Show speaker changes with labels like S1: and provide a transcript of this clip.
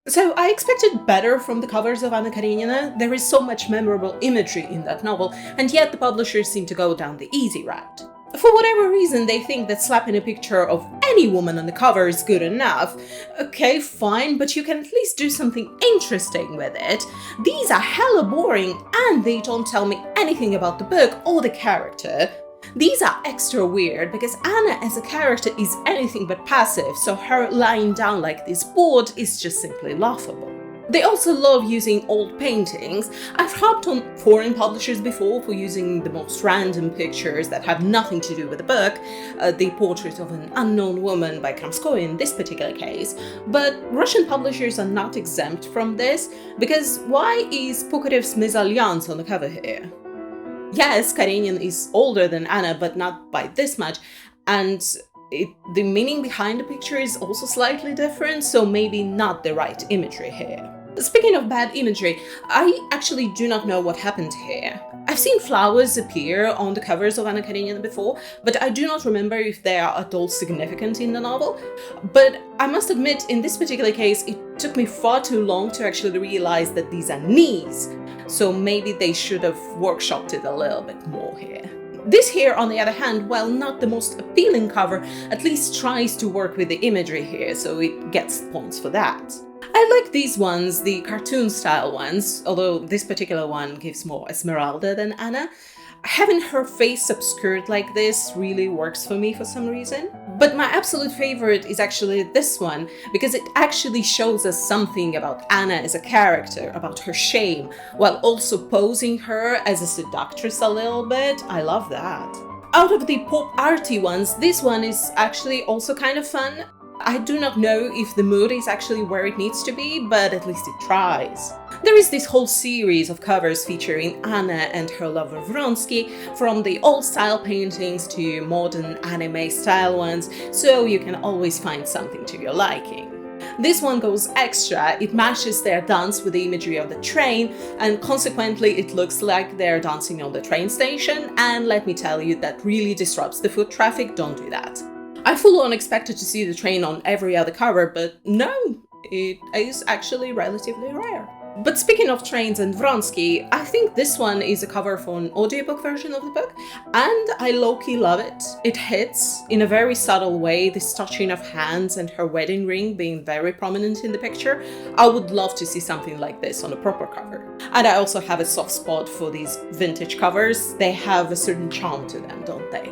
S1: So I expected better from the covers of Anna Karenina. There is so much memorable imagery in that novel, and yet the publishers seem to go down the easy route. For whatever reason, they think that slapping a picture of any woman on the cover is good enough. Okay, fine, but you can at least do something interesting with it. These are hella boring, and they don't tell me anything about the book or the character. These are extra weird because Anna as a character is anything but passive, so her lying down like this bored is just simply laughable. They also love using old paintings. I've harped on foreign publishers before for using the most random pictures that have nothing to do with the book, the portrait of an unknown woman by Kramskoy in this particular case, but Russian publishers are not exempt from this, because why is Pugarev's Mésalliance on the cover here? Yes, Karenin is older than Anna, but not by this much, and the meaning behind the picture is also slightly different, so maybe not the right imagery here. Speaking of bad imagery, I actually do not know what happened here. I've seen flowers appear on the covers of Anna Karenina before, but I do not remember if they are at all significant in the novel. But I must admit, in this particular case, it took me far too long to actually realize that these are knees, so maybe they should have workshopped it a little bit more here. This here, on the other hand, while not the most appealing cover, at least tries to work with the imagery here, so it gets points for that. I like these ones, the cartoon style ones, although this particular one gives more Esmeralda than Anna. Having her face obscured like this really works for me for some reason. But my absolute favorite is actually this one, because it actually shows us something about Anna as a character, about her shame, while also posing her as a seductress a little bit. I love that. Out of the pop arty ones, this one is actually also kind of fun. I do not know if the mood is actually where it needs to be, but at least it tries. There is this whole series of covers featuring Anna and her lover Vronsky, from the old-style paintings to modern anime-style ones, so you can always find something to your liking. This one goes extra. It matches their dance with the imagery of the train, and consequently it looks like they're dancing on the train station, and let me tell you, that really disrupts the foot traffic. Don't do that. I full-on expected to see the train on every other cover, but no, it is actually relatively rare. But speaking of trains and Vronsky, I think this one is a cover for an audiobook version of the book, and I low-key love it. It hits, in a very subtle way, this touching of hands and her wedding ring being very prominent in the picture. I would love to see something like this on a proper cover. And I also have a soft spot for these vintage covers. They have a certain charm to them, don't they?